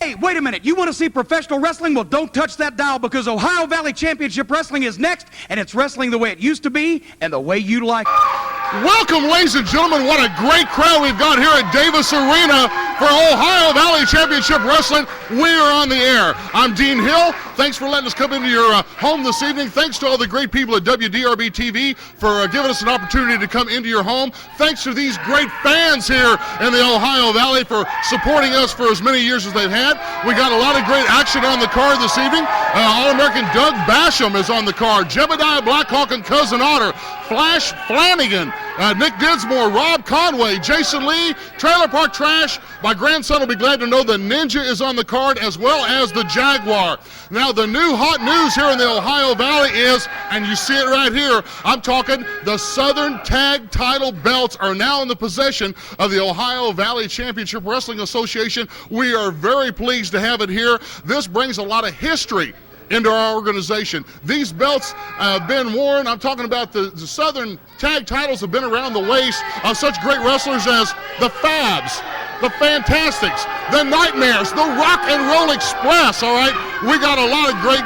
Hey, wait a minute. You want to see professional wrestling? Well, don't touch that dial because Ohio Valley Championship Wrestling is next, and it's wrestling the way it used to be and the way you like it. Welcome, ladies and gentlemen. What a great crowd we've got here at Davis Arena for Ohio Valley Championship Wrestling. We are on the air. I'm Dean Hill. Thanks for letting us come into your home this evening. Thanks to all the great people at WDRB TV for giving us an opportunity to come into your home. Thanks to these great fans here in the Ohio Valley for supporting us for as many years as they've had. We got a lot of great action on the card this evening. All-American Doug Basham is on the card. Jebediah, Blackhawk, and Cousin Otter. Flanagan, Nick Dinsmore, Rob Conway, Jason Lee, Trailer Park Trash. My grandson will be glad to know the Ninja is on the card as well as the Jaguar. Now, the new hot news here in the Ohio Valley is, and you see it right here, I'm talking the Southern Tag Title belts are now in the possession of the Ohio Valley Championship Wrestling Association. We are very pleased to have it here. This brings a lot of history into our organization. These belts have been worn. I'm talking about the Southern Tag Titles have been around the waist of such great wrestlers as the Fabs, the Fantastics, the Nightmares, the Rock and Roll Express, all right? We got a lot of great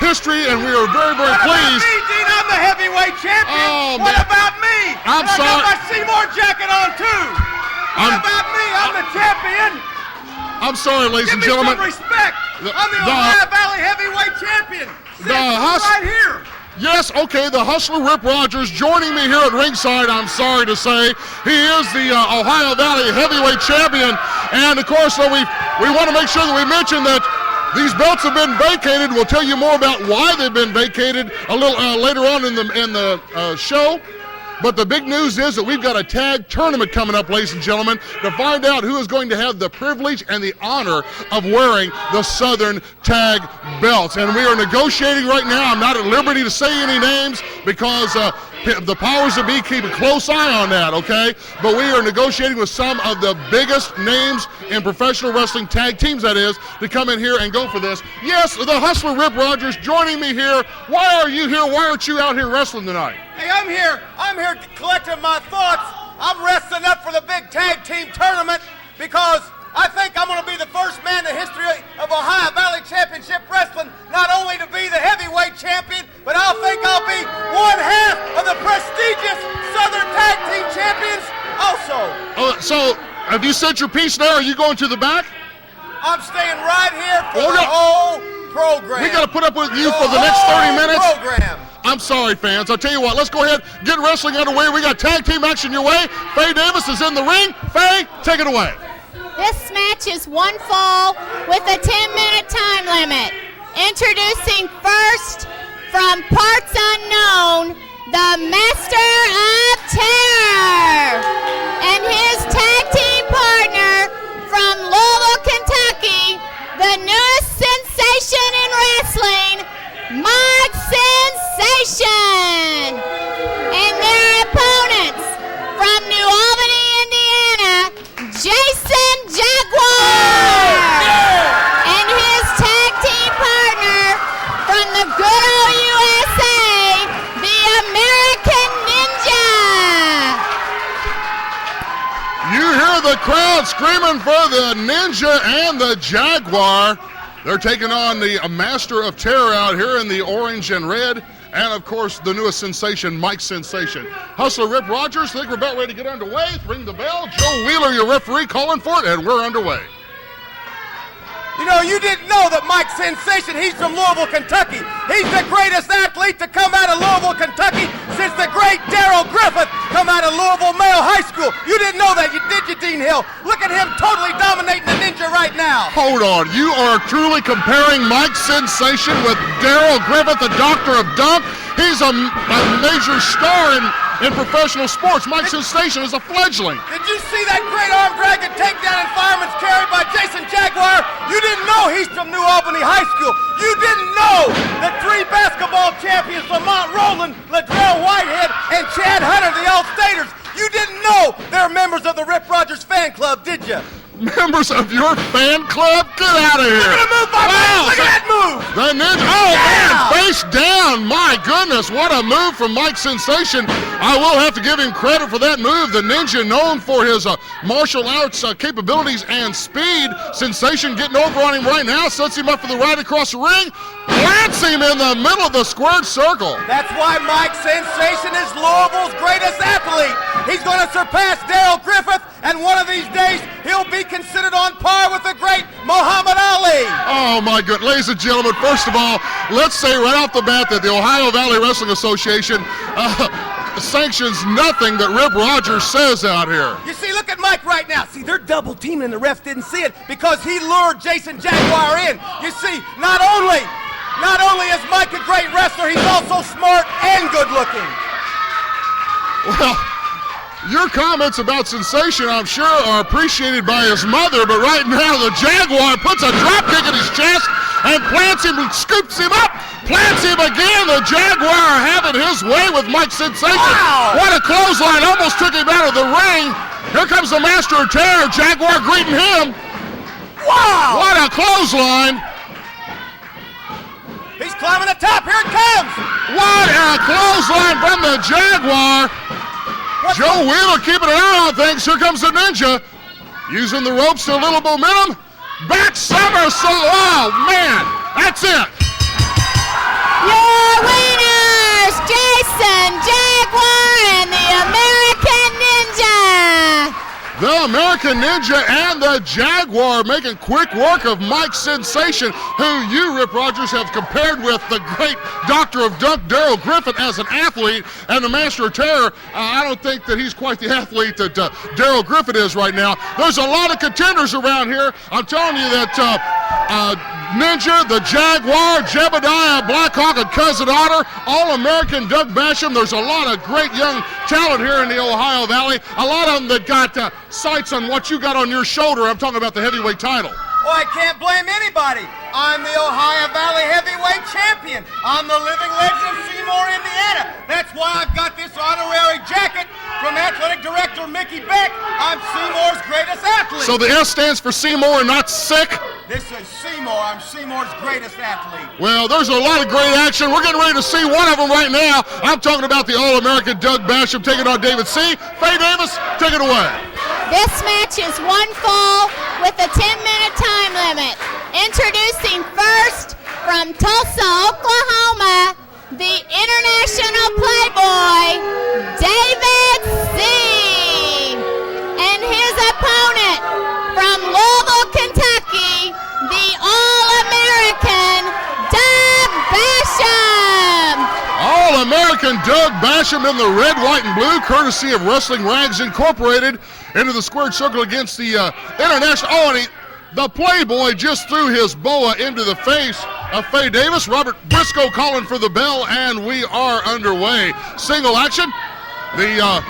history, and we are very, very pleased. What about me, Dean? I'm the heavyweight champion. Oh, what man. about me? I'm and sorry. I got my Seymour jacket on, too. What about me? I'm the champion. I'm sorry, ladies Give and me gentlemen. some respect. I'm the Ohio Valley heavyweight champion. Right here. Yes, okay, the Hustler Rip Rogers joining me here at ringside, I'm sorry to say. He is the Ohio Valley heavyweight champion. And, of course, we want to make sure that we mention that these belts have been vacated. We'll tell you more about why they've been vacated a little later on in the show. But the big news is that we've got a tag tournament coming up, ladies and gentlemen, to find out who is going to have the privilege and the honor of wearing the Southern Tag belts. And we are negotiating right now. I'm not at liberty to say any names because the powers that be keep a close eye on that, okay? But we are negotiating with some of the biggest names in professional wrestling, tag teams that is, to come in here and go for this. Yes, the Hustler Rip Rogers joining me here. Why are you here? Why aren't you out here wrestling tonight? Hey, I'm here collecting my thoughts. I'm resting up for the big tag team tournament because I think I'm going to be the first man in the history of Ohio Valley Championship Wrestling not only to be the heavyweight champion, but I think I'll be one half of the prestigious Southern Tag Team Champions also. So, have you said your piece now? Are you going to the back? I'm staying right here for the whole program. We got to put up with you for the next 30 minutes. Program. I'm sorry, fans. I'll tell you what. Let's go ahead, get wrestling underway. We got tag team action your way. Faye Davis is in the ring. Faye, take it away. This match is one fall with a 10-minute time limit. Introducing first, from parts unknown, the Master of Terror and his tag team partner from Louisville, Kentucky, the newest sensation in wrestling, Mike Sensation. And their opponents from New Albany, Indiana, Jason Jaguar. And his tag team partner from the good old USA, the American Ninja. You hear the crowd screaming for the Ninja and the Jaguar. They're taking on the Master of Terror out here in the orange and red. And, of course, the newest sensation, Mike Sensation. Hustler Rip Rogers, think we're about ready to get underway. Ring the bell. Joe Wheeler, your referee, calling for it, and we're underway. You know, you didn't know that Mike Sensation, he's from Louisville, Kentucky. He's the greatest athlete to come out of Louisville, Kentucky since the great Darrell Griffith come out of Louisville Male High School. You didn't know that, did you, Dean Hill? Look at him totally dominating the Ninja right now. Hold on. You are truly comparing Mike Sensation with Darrell Griffith, the Doctor of Dunk? He's a major star in professional sports. Mike Sensation is a fledgling. Did you see that great arm drag and takedown and fireman's carry by Jason Jaguar? You didn't know he's from New Albany High School. You didn't know that 3 basketball champions, Lamont Rowland, Ladrell Whitehead, and Chad Hunter, the All-Staters. You didn't know they're members of the Rip Rogers fan club, did you? members of your fan club? Get out of here. Look at the move, Bob. Look at that move. The Ninja, man, face down. My goodness, what a move from Mike Sensation. I will have to give him credit for that move. The Ninja, known for his martial arts capabilities and speed. Sensation getting over on him right now, sets him up for the right across the ring, plants him in the middle of the squared circle. That's why Mike Sensation is Louisville's greatest athlete. He's going to surpass Darrell Griffith, and one of these days he'll be considered on par with the great Muhammad Ali. Oh my good, ladies and gentlemen, first of all, let's say right off the bat that the Ohio Valley Wrestling Association sanctions nothing that Rip Rogers says out here. You see, look at Mike right now. See, they're double teaming, and the ref didn't see it because he lured Jason Jaguar in. You see, not only is Mike a great wrestler, he's also smart and good looking. Well, your comments about Sensation, I'm sure, are appreciated by his mother, but right now the Jaguar puts a drop kick in his chest and plants him and scoops him up, plants him again. The Jaguar having his way with Mike Sensation. Wow. What a clothesline, almost took him out of the ring. Here comes the Master of Terror, Jaguar greeting him. Wow! What a clothesline. He's climbing the top, here it comes! What a clothesline from the Jaguar. Joe Wheeler keeping an eye on things. Here comes the Ninja. Using the ropes to a little momentum. Back somersault. Oh, man. That's it. Your winners, Jason Jaguar and the American Ninja. The American Ninja and the Jaguar making quick work of Mike Sensation, who you, Rip Rogers, have compared with the great Doctor of Dunk, Darrell Griffith, as an athlete, and the Master of Terror. I don't think that he's quite the athlete that Darrell Griffith is right now. There's a lot of contenders around here. I'm telling you that Ninja, the Jaguar, Jebediah, Blackhawk, and Cousin Otter, All-American Doug Basham. There's a lot of great young talent here in the Ohio Valley. A lot of them that got sights on what you got on your shoulder. I'm talking about the heavyweight title. Well, I can't blame anybody. I'm the Ohio Valley Heavyweight Champion. I'm the living legend of Seymour, Indiana. That's why I've got this honorary jacket from Athletic Director Mickey Beck. I'm Seymour's greatest athlete. So the S stands for Seymour and not sick? This is Seymour. I'm Seymour's greatest athlete. Well, there's a lot of great action. We're getting ready to see one of them right now. I'm talking about the All-American Doug Basham taking on David C. Faye Davis, take it away. This match is one fall with a 10-minute time limit. Introducing first from Tulsa, Oklahoma, the International Playboy, David C. And his opponent from Louisville, Kentucky, the All-American Doug Basham. All-American Doug Basham in the red, white, and blue, courtesy of Wrestling Rags Incorporated, into the squared circle against the International. Oh, and the Playboy just threw his boa into the face of Faye Davis. Robert Briscoe calling for the bell, and we are underway. Single action. The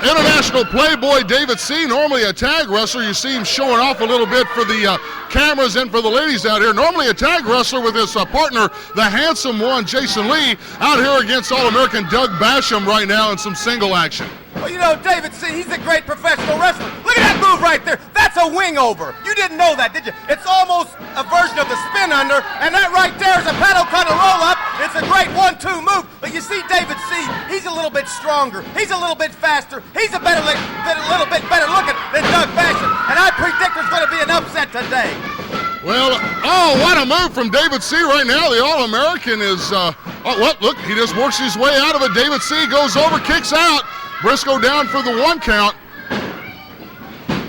International Playboy David C., normally a tag wrestler. You see him showing off a little bit for the cameras and for the ladies out here. Normally a tag wrestler with his partner, the handsome one, Jason Lee, out here against All-American Doug Basham right now in some single action. Well, you know, David C., he's a great professional wrestler. Look at that move right there. That's a wing over. You didn't know that, did you? It's almost a version of the spin under, and that right there is a paddle cutter roll up. It's a great 1-2 move. But you see David C., he's a little bit stronger. He's a little bit faster. He's a little bit better looking than Doug Basham. And I predict there's going to be an upset today. Well, oh, what a move from David C. right now. The All-American is, look, he just works his way out of it. David C. goes over, kicks out. Briscoe down for the 1 count.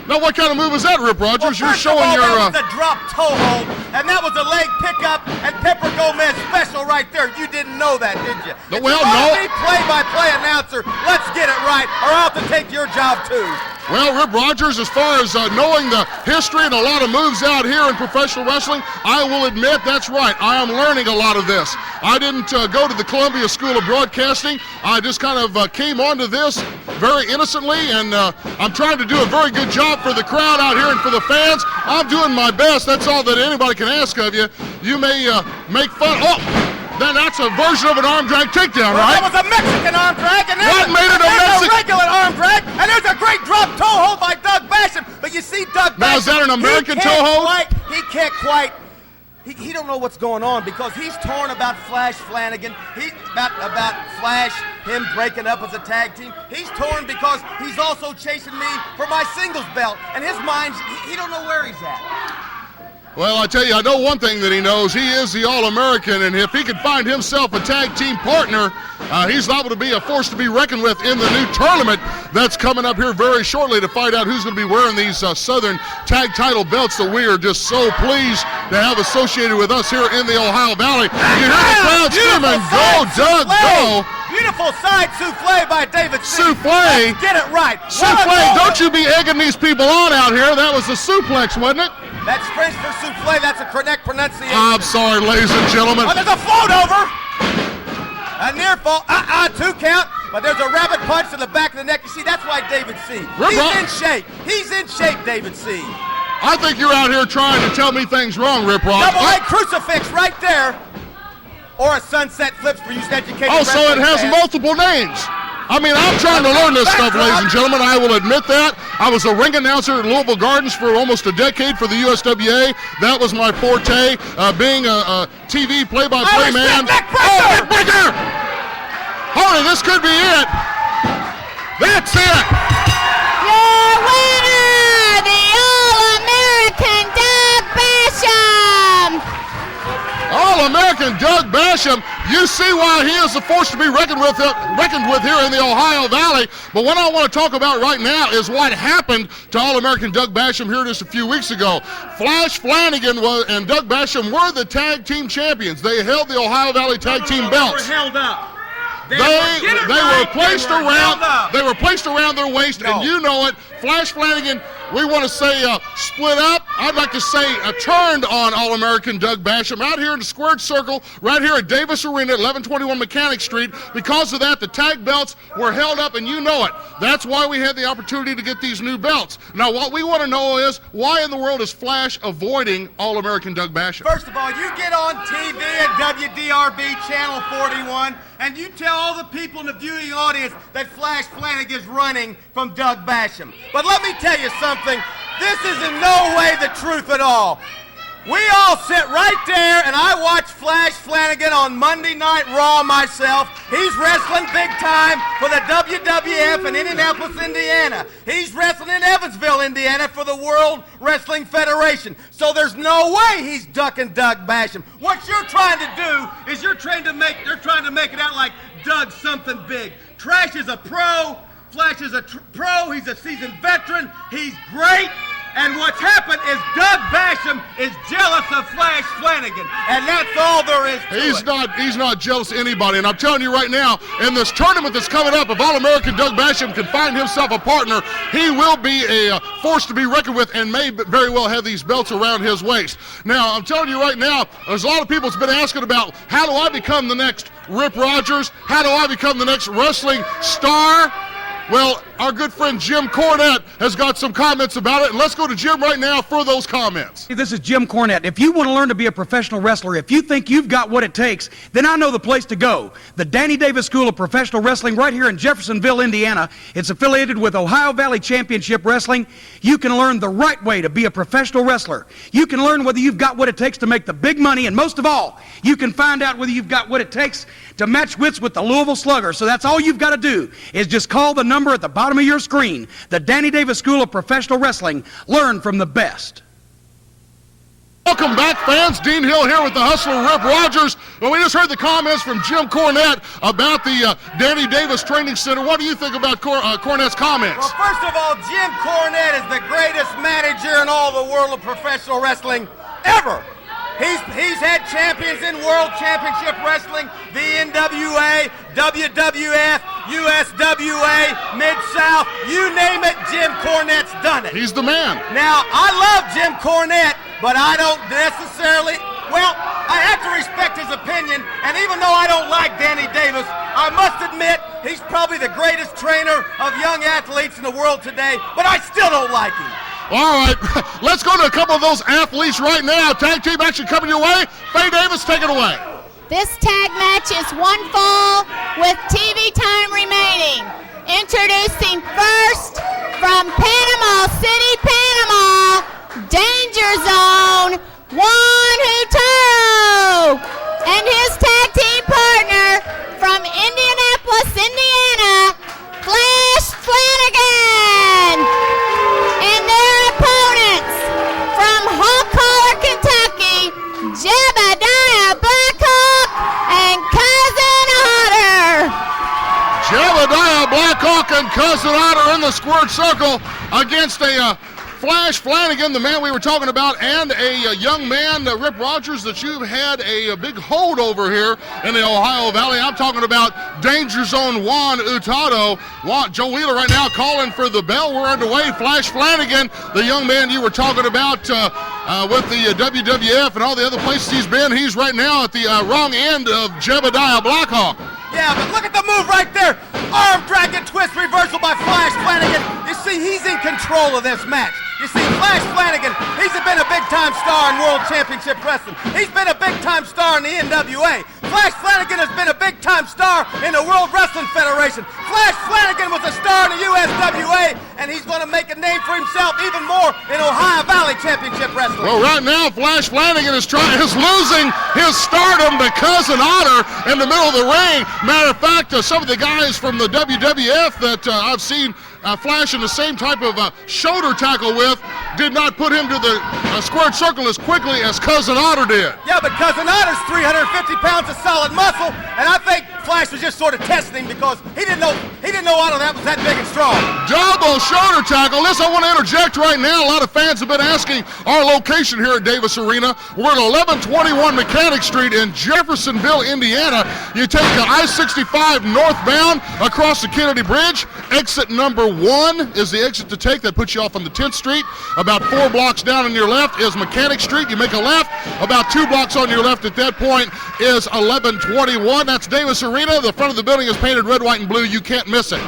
Now, what kind of move is that, Rip Rogers? Well, you're showing your... That was a drop toe hold, and that was a leg pickup and Pepper Gomez special right there. You didn't know that, did you? Well, no. no. Play-by-play announcer. Let's get it right, or I'll have to take your job, too. Well, Rip Rogers, as far as knowing the history and a lot of moves out here in professional wrestling, I will admit that's right. I am learning a lot of this. I didn't go to the Columbia School of Broadcasting. I just kind of came onto this very innocently, and I'm trying to do a very good job for the crowd out here and for the fans. I'm doing my best. That's all that anybody can ask of you. You may make fun. Oh! Then that's a version of an arm drag takedown, right? That was a Mexican arm drag, and What made it a Mexican? regular arm drag, and there's a great drop toe hold by Doug Basham. But you see Doug Basham Now, is that an American toe hold? He can't quite. He don't know what's going on because he's torn about Flash Flanagan. He's about Flash, him breaking up as a tag team. He's torn because he's also chasing me for my singles belt. And his mind, he don't know where he's at. Well, I tell you, I know one thing that he knows. He is the All-American, and if he can find himself a tag team partner, he's liable to be a force to be reckoned with in the new tournament that's coming up here very shortly to find out who's going to be wearing these Southern tag title belts that we are just so pleased to have associated with us here in the Ohio Valley. You hear the crowd screaming, "Go, Doug, go!" Beautiful side souffle by David C. Souffle? Let's get it right. Souffle, don't you be egging these people on out here. That was a suplex, wasn't it? That's French for souffle. That's a correct pronunciation. I'm sorry, ladies and gentlemen. Oh, there's a float over. A near fall. 2 count. But there's a rabbit punch to the back of the neck. You see, that's why David C. He's in shape. He's in shape, David C. I think you're out here trying to tell me things wrong, Rip Rock. Double leg crucifix right there. Or a sunset flips for you educated. Oh, so it has multiple names. I mean, I'm trying to learn this stuff, ladies and gentlemen. I will admit that. I was a ring announcer at Louisville Gardens for almost a decade for the USWA. That was my forte, being a TV play-by-play man. Oh, neckbreaker! Harley, this could be it. That's it. Your winner, the All-American Doug Basham. All-American Doug Basham. You see why he is a force to be reckoned with here in the Ohio Valley. But what I want to talk about right now is what happened to All-American Doug Basham here just a few weeks ago. Flash Flanagan and Doug Basham were the tag team champions. They held the Ohio Valley tag team belts. They were held up. They were placed around their waist, and you know it. Flash Flanagan, we want to say split up. I'd like to say turned on All-American Doug Basham out here in the squared circle, right here at Davis Arena at 1121 Mechanic Street. Because of that, the tag belts were held up, and you know it. That's why we had the opportunity to get these new belts. Now, what we want to know is, why in the world is Flash avoiding All-American Doug Basham? First of all, you get on TV at WDRB Channel 41, and you tell all the people in the viewing audience that Flash Flanagan is running from Doug Basham. But let me tell you something. This is in no way the truth at all. We all sit right there, and I watch Flash Flanagan on Monday Night Raw myself. He's wrestling big time for the WWF in Indianapolis, Indiana. He's wrestling in Evansville, Indiana for the World Wrestling Federation. So there's no way he's ducking Doug Basham. What you're trying to do is they're trying to make it out like Doug's something big. Trash is a pro. Flash is a pro. He's a seasoned veteran. He's great. And what's happened is Doug Basham is jealous of Flash Flanagan, and that's all there is to it. He's not jealous of anybody, and I'm telling you right now, in this tournament that's coming up, if All-American Doug Basham can find himself a partner, he will be a force to be reckoned with and may very well have these belts around his waist. Now, I'm telling you right now, there's a lot of people that's been asking about, how do I become the next Rip Rogers? How do I become the next wrestling star? Well, our good friend Jim Cornette has got some comments about it, and let's go to Jim right now for those comments. This is Jim Cornette. If you want to learn to be a professional wrestler, if you think you've got what it takes, then I know the place to go. The Danny Davis School of Professional Wrestling right here in Jeffersonville, Indiana. It's affiliated with Ohio Valley Championship Wrestling. You can learn the right way to be a professional wrestler. You can learn whether you've got what it takes to make the big money, and most of all, you can find out whether you've got what it takes to match wits with the Louisville Slugger. So that's all you've got to do is just call the number at the bottom of your screen. The Danny Davis School of Professional Wrestling. Learn from the best. Welcome back, fans. Dean Hill here with the Hustler Rip Rogers. Well, we just heard the comments from Jim Cornette about the Danny Davis Training Center. What do you think about Cornette's comments? Well, first of all, Jim Cornette is the greatest manager in all the world of professional wrestling ever. He's had champions in World Championship Wrestling, the NWA, WWF, USWA, Mid-South, you name it, Jim Cornette's done it. He's the man. Now, I love Jim Cornette, but I don't necessarily, well, I have to respect his opinion, and even though I don't like Danny Davis, I must admit he's probably the greatest trainer of young athletes in the world today, but I still don't like him. All right, let's go to a couple of those athletes right now. Tag team action coming your way. Faye Davis, take it away. This tag match is one fall with TV time remaining. Introducing first from Panama City, Panama, Jebediah Blackhawk and Cousin Otter in the squared circle against a Flash Flanagan, the man we were talking about, and a young man, Rip Rogers, that you've had a big hold over here in the Ohio Valley. I'm talking about Danger Zone Juan Hurtado. Joe Wheeler right now calling for the bell. We're underway. Flash Flanagan, the young man you were talking about with the WWF and all the other places he's been, he's right now at the wrong end of Jebediah Blackhawk. Yeah, but look at the move right there. Arm dragon twist reversal by Flash Flanagan. You see, he's in control of this match. You see, Flash Flanagan, he's been a big-time star in World Championship Wrestling. He's been a big-time star in the NWA. Flash Flanagan has been a big-time star in the World Wrestling Federation. Flash Flanagan was a star in the USWA, and he's going to make a name for himself even more in Ohio Valley Championship Wrestling. Well, right now, Flash Flanagan is losing his stardom to Cousin Otter in the middle of the ring. Matter of fact, some of the guys from the WWF that I've seen Flash in the same type of shoulder tackle with did not put him to the squared circle as quickly as Cousin Otter did. Yeah, but Cousin Otter's 350 pounds of solid muscle, and I think Flash was just sort of testing him because he didn't know Otter that was that big and strong. Double shoulder tackle. Listen, I want to interject right now. A lot of fans have been asking our location here at Davis Arena. We're at 1121 Mechanic Street in Jeffersonville, Indiana. You take the I-65 northbound across the Kennedy Bridge. Exit number 1 is the exit to take. That puts you off on the 10th Street. About 4 blocks down on your left is Mechanic Street. You make a left. About 2 blocks on your left at that point is 1121. That's Davis Arena. The front of the building is painted red, white, and blue. You can't miss it.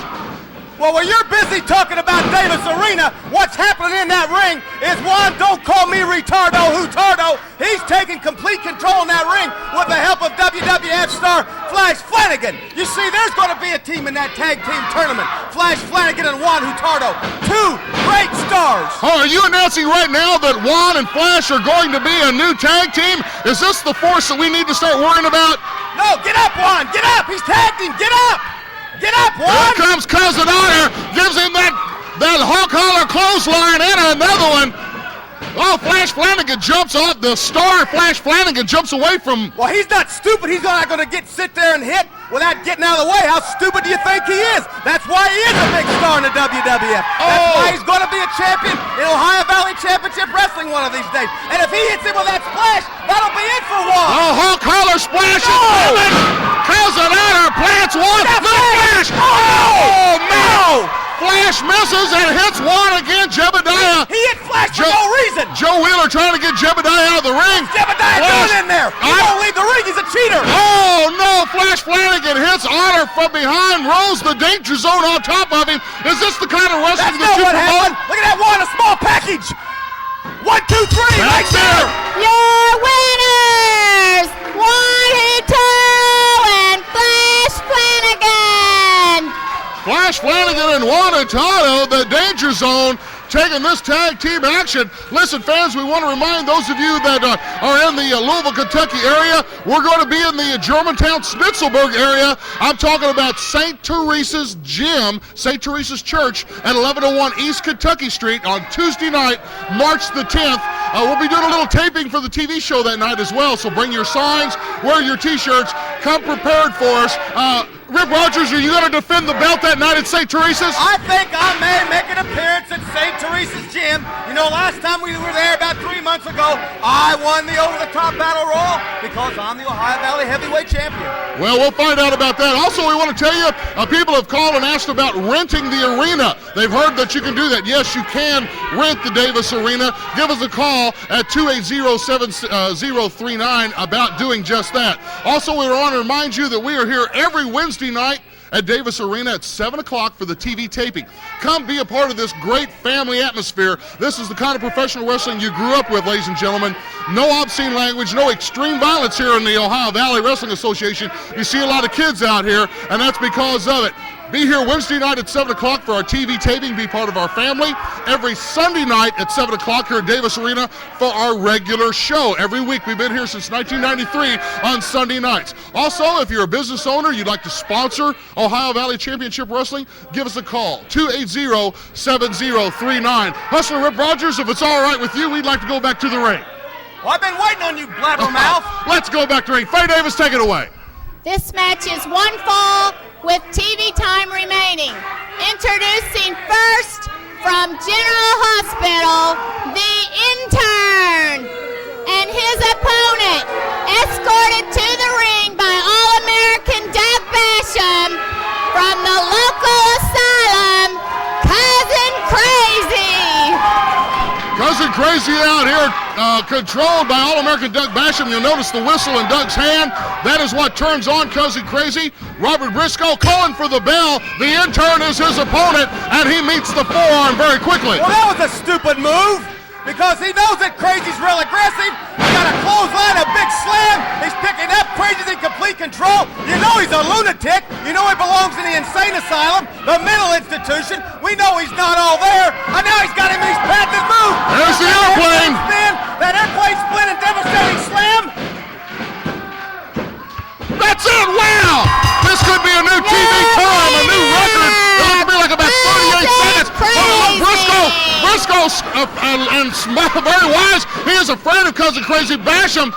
Well, while you're busy talking about Davis Arena, what's happening in that ring is Juan, don't call me Hurtado. He's taking complete control in that ring with the help of WWF star Flash Flanagan. You see, there's going to be a team in that tag team tournament. Flash Flanagan and Juan Hurtado, 2 great stars. Oh, are you announcing right now that Juan and Flash are going to be a new tag team? Is this the force that we need to start worrying about? No, get up, Juan, get up. He's tagged him, get up. Get up, Juan! Here comes Cousin Otter, gives him that hawk holler clothesline and another one. Oh, Flash Flanagan jumps off. The star Flash Flanagan jumps away from. Well, he's not stupid. He's not going to sit there and hit without getting out of the way. How stupid do you think he is? That's why he is a big star in the WWF. That's why he's going to be a champion in Ohio Valley Championship Wrestling one of these days. And if he hits him with that splash, that'll be it for Juan. Oh, hawk holler splash is coming. Cousin Otter plants one. The Flash. Oh, no! Flash misses and hits Juan again. Jebediah. He hit Flash for no reason. Joe Wheeler trying to get Jebediah out of the ring. Jebediah doing in there. He won't leave the ring. He's a cheater. Oh, no. Flash Flanagan hits Otter from behind, rolls the danger zone on top of him. Is this the kind of wrestling That's not you what promote? happened. Look at that one, a small package. 1, 2, 3, right there. Your winners, Juan Hurtado and Flash Flanagan. Flash Flanagan and Juan Hurtado, the Danger Zone, taking this tag team action. Listen, fans, we want to remind those of you that are in the Louisville, Kentucky area, we're going to be in the Germantown, Snitzelburg area. I'm talking about St. Teresa's Gym, St. Teresa's Church at 1101 East Kentucky Street on Tuesday night, March the 10th. We'll be doing a little taping for the TV show that night as well, so bring your signs, wear your T-shirts, come prepared for us. Rip Rogers, are you going to defend the belt that night at St. Teresa's? I think I may make an appearance at St. Teresa's Gym. You know, last time we were there about 3 months ago, I won the over-the-top battle royal because I'm the Ohio Valley Heavyweight Champion. Well, we'll find out about that. Also, we want to tell you, people have called and asked about renting the arena. They've heard that you can do that. Yes, you can rent the Davis Arena. Give us a call at 280-7039 about doing just that. Also, we want to remind you that we are here every Wednesday night at Davis Arena at 7 o'clock for the TV taping. Come be a part of this great family atmosphere. This is the kind of professional wrestling you grew up with, ladies and gentlemen. No obscene language, no extreme violence here in the Ohio Valley Wrestling Association. You see a lot of kids out here, and that's because of it. Be here Wednesday night at 7 o'clock for our TV taping. Be part of our family. Every Sunday night at 7 o'clock here at Davis Arena for our regular show. Every week. We've been here since 1993 on Sunday nights. Also, if you're a business owner, you'd like to sponsor Ohio Valley Championship Wrestling, give us a call, 280-7039. Hustler Rip Rogers, if it's all right with you, we'd like to go back to the ring. Well, I've been waiting on you, blabbermouth. Let's go back to the ring. Faye Davis, take it away. This match is 1 fall with TV time remaining. Introducing first from General Hospital, the Intern, and his opponent, escorted to the ring by All-American Doug Basham from the local asylum, Cousin Crazy. Cousin Crazy out here, controlled by All-American Doug Basham. You'll notice the whistle in Doug's hand. That is what turns on Cousin Crazy. Robert Briscoe calling for the bell. The Intern is his opponent, and he meets the forearm very quickly. Well, that was a stupid move because he knows that Crazy's real aggressive. He got a clothesline, a big slam. He's picking up. Crazy's in complete control. You know he's a lunatic. You know he belongs in the insane asylum, the mental institution. We know he's not all there. And now he's got him in his patented move. There's the airplane. That airplane spin and devastating slam. That's it! Wow! This could be a new TV time, a new record. It looks to be like about 38 seconds. Briscoe's and very wise. He is afraid of Cousin Crazy. Basham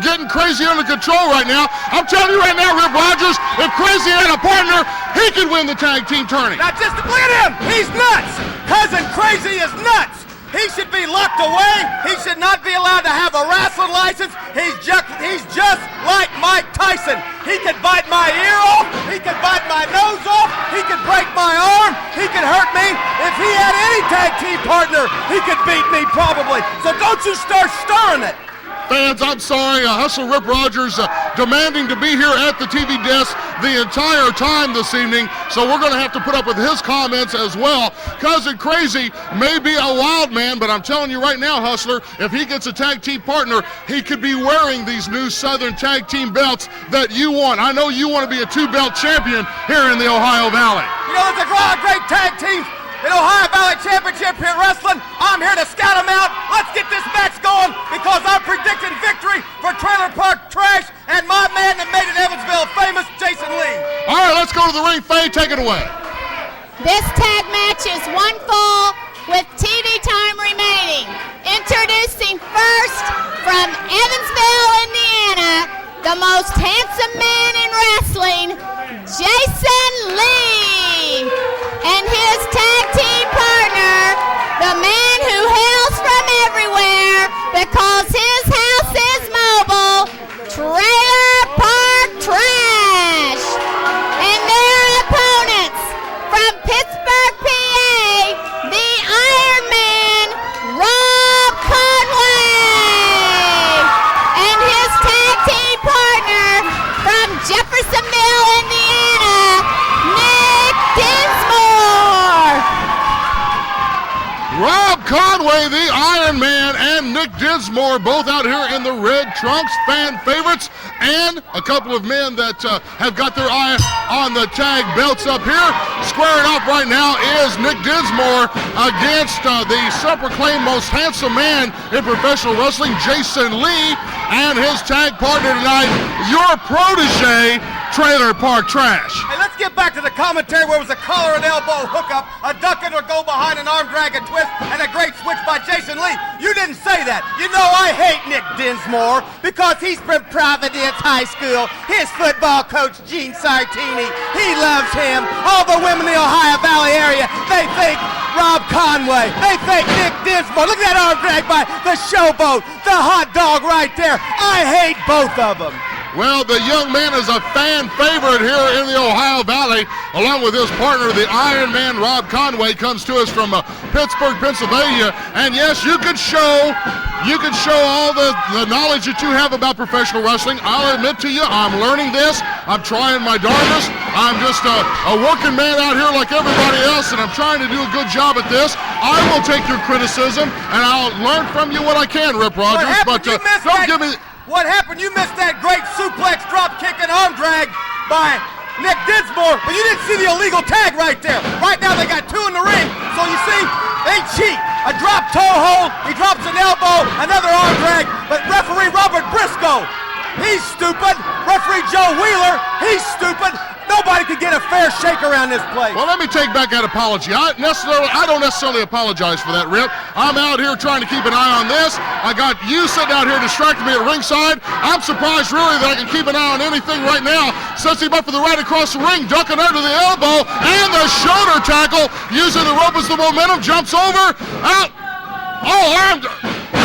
getting Crazy under control right now. I'm telling you right now, Rip Rogers, if Crazy had a partner, he could win the tag team tourney. Now just look at him. He's nuts. Cousin Crazy is nuts. He should be locked away. He should not be allowed to have a wrestling license. He's just like Mike Tyson. He could bite my ear off. He could bite my nose off. He could break my arm. He could hurt me. If he had any tag team partner, he could beat me probably. So don't you start stirring it. Fans, I'm sorry, Hustle Rip Rogers demanding to be here at the TV desk the entire time this evening, so we're going to have to put up with his comments as well. Cousin Crazy may be a wild man, but I'm telling you right now, Hustler, if he gets a tag team partner, he could be wearing these new Southern tag team belts that you want. I know you want to be a two-belt champion here in the Ohio Valley. You know, there's a great tag team in Ohio Valley Championship here wrestling. I'm here to scout them out. Let's get this match going because I'm predicting victory for Trailer Park Trash and my man that made it Evansville famous, Jason Lee. All right, let's go to the ring. Faye, take it away. This tag match is one fall with TV time remaining. Introducing first from Evansville, Indiana, the most handsome man in wrestling, Jason Lee, and his tag team partner, the man who hails from everywhere because his house is mobile, Trailer Park Trash, and their opponents from Pittsburgh, PA, the Iron Man, Rob Conway, and his tag team partner from Jeffersonville, Indiana, Nick Dinsmore. Rob Conway, the Iron Man, and Nick Dinsmore, both out here in the red trunks, fan favorites, and a couple of men that have got their eye on the tag belts up here. Squaring off right now is Nick Dinsmore against the self-proclaimed most handsome man in professional wrestling, Jason Lee, and his tag partner tonight, your protege, Trailer Park Trash. Hey, let's get back to the commentary where it was a collar and elbow hookup, a duck and a go behind an arm drag and twist, and a great switch by Jason Lee. You didn't say that. You know I hate Nick Dinsmore because he's from Providence High School. His football coach, Gene Sartini, he loves him. All the women in the Ohio Valley area, they think Rob Conway. They think Nick Dinsmore. Look at that arm drag by the showboat, the hot dog right there. I hate both of them. Well, the young man is a fan favorite here in the Ohio Valley, along with his partner, the Iron Man, Rob Conway, comes to us from Pittsburgh, Pennsylvania. And yes, you can show all the knowledge that you have about professional wrestling. I'll admit to you, I'm learning this. I'm trying my darndest. I'm just a working man out here like everybody else, and I'm trying to do a good job at this. I will take your criticism, and I'll learn from you what I can, Rip Rogers. But don't give me... What happened? You missed that great suplex, drop kick, and arm drag by Nick Dinsmore, but you didn't see the illegal tag right there. Right now they got two in the ring, so you see, they cheat. A drop toe hold, he drops an elbow, another arm drag, but referee Robert Briscoe, he's stupid. Referee Joe Wheeler, he's stupid. Nobody could get a fair shake around this place. Well, let me take back that apology. I don't necessarily apologize for that, Rip. I'm out here trying to keep an eye on this. I got you sitting out here distracting me at ringside. I'm surprised, really, that I can keep an eye on anything right now. Sets him up for the right across the ring, ducking under the elbow, and the shoulder tackle. Using the rope as the momentum, jumps over, out. Oh, armed.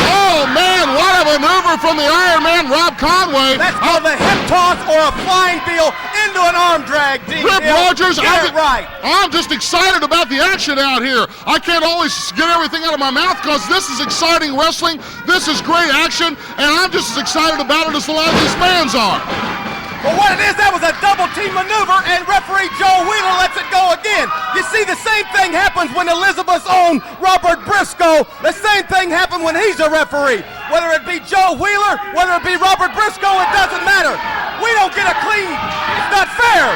Oh, man, what a maneuver from the Iron Man, Rob Conway. That's called a hip toss or a flying deal into an arm drag, Dean Rip Hill. Rogers, Get it right. I'm just excited about the action out here. I can't always get everything out of my mouth because this is exciting wrestling. This is great action, and I'm just as excited about it as a lot of these fans are. Well, what it is, that was a double-team maneuver, and referee Joe Wheeler lets it go again. You see, the same thing happens when Elizabeth's own Robert Briscoe. The same thing happened when he's a referee. Whether it be Joe Wheeler, whether it be Robert Briscoe, it doesn't matter. We don't get a clean. It's not fair.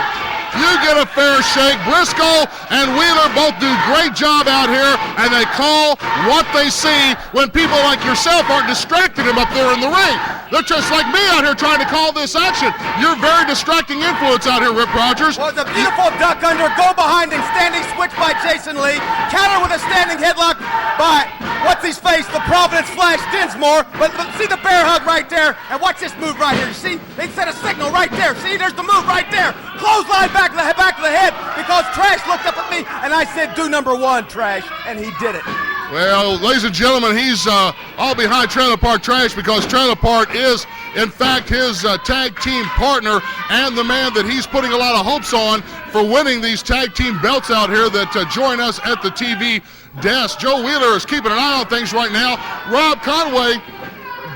You get a fair shake. Briscoe and Wheeler both do a great job out here, and they call what they see when people like yourself aren't distracting them up there in the ring. They're just like me out here trying to call this action. You're very distracting influence out here, Rip Rogers. Well, it's a beautiful duck under, go behind and standing switch by Jason Lee. Counter with a standing headlock by, what's his face, the Providence Flash Dinsmore. But see the bear hug right there, and watch this move right here. You see, they set a signal right there. See, there's the move right there. Clothesline back of the head because Trash looked up at me and I said, do number one, Trash, and he did it. Well, ladies and gentlemen, he's all behind Trailer Park Trash because Trailer Park is, in fact, his tag team partner and the man that he's putting a lot of hopes on for winning these tag team belts out here that join us at the TV desk. Joe Wheeler is keeping an eye on things right now. Rob Conway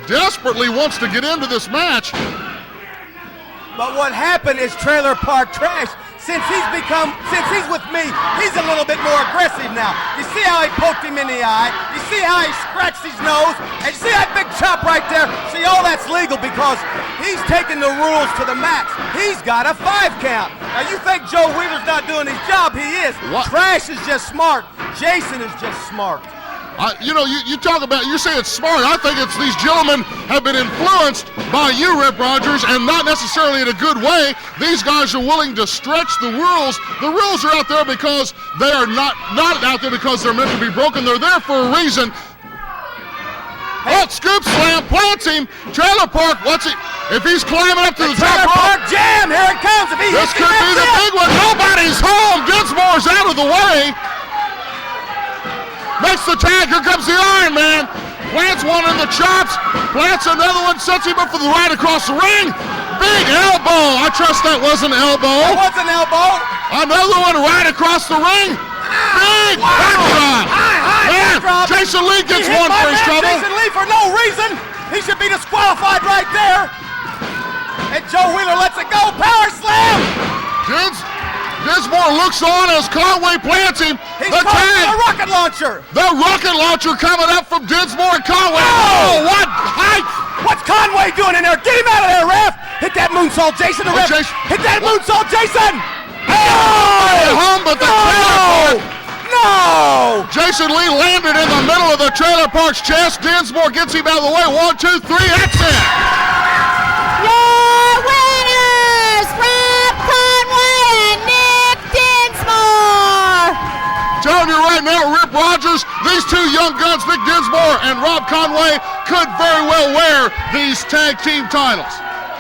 desperately wants to get into this match. But what happened is Trailer Park Trash, since he's with me, he's a little bit more aggressive now. You see how he poked him in the eye? You see how he scratched his nose? And you see that big chop right there? See, all that's legal because he's taking the rules to the max. He's got a 5 count. Now you think Joe Wheeler's not doing his job? He is. What? Trash is just smart. Jason is just smart. You talk about, you say it's smart. I think it's these gentlemen have been influenced by you, Rip Rogers, and not necessarily in a good way. These guys are willing to stretch the rules. The rules are out there because they are not out there because they're meant to be broken. They're there for a reason. Oh, scoop slam, plants him. Trailer Park, what's it? If he's climbing up to the top Trailer rope. Park Jam, here it comes. If he This hits could him, be the that's it. big one. Nobody's home. Dinsmore's out of the way. Makes the tag. Here comes the Iron Man. Plants one in the chops. Plants another one. Sets him up for the right across the ring. Big elbow. I trust that was an elbow. That was an elbow. Another one right across the ring. Big backdrop. High drop. Jason Lee gets He hit one my for his man trouble. Jason Lee for no reason. He should be disqualified right there. And Joe Wheeler lets it go. Power slam. Dinsmore looks on as Conway plants him. He's The caught tag. the rocket launcher. The rocket launcher coming up from Dinsmore and Conway. Oh, what height! What's Conway doing in there? Get him out of there, ref. Hit that moonsault, Jason. The ref. Jason. Hit that moonsault, Jason. Home, but the Trailer Park. No. Jason Lee landed in the middle of the Trailer Park's chest. Dinsmore gets him out of the way. 1, 2, 3. That's it. Your winners, Rob Conway and Nick Dinsmore. Telling you right now, Rip Rogers, these two young guns, Nick Dinsmore and Rob Conway, could very well wear these tag team titles.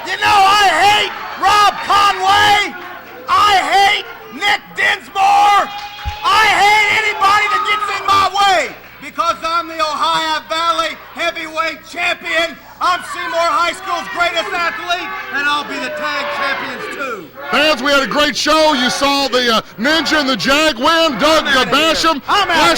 You know I hate Rob Conway. I hate Nick Dinsmore. I hate anybody that gets in my way because I'm the Ohio Valley heavyweight champion. I'm Seymour High School's greatest athlete, and I'll be the tag champions too. Fans, we had a great show. You saw the Ninja and the Jag win. Doug Basham,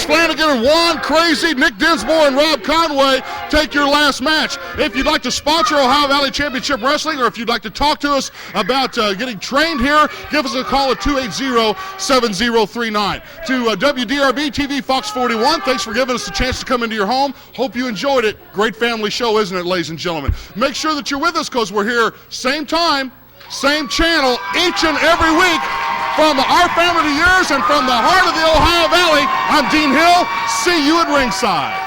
Flanagan, and Juan Crazy, Nick Dinsmore, and Rob Conway take your last match. If you'd like to sponsor Ohio Valley Championship Wrestling, or if you'd like to talk to us about getting trained here, give us a call at 280-7039. To WDRB TV Fox 41, thanks for giving us a chance to come into your home. Hope you enjoyed it. Great family show, isn't it, ladies and gentlemen? Make sure that you're with us because we're here same time, same channel, each and every week. From our family to yours and from the heart of the Ohio Valley, I'm Dean Hill. See you at ringside.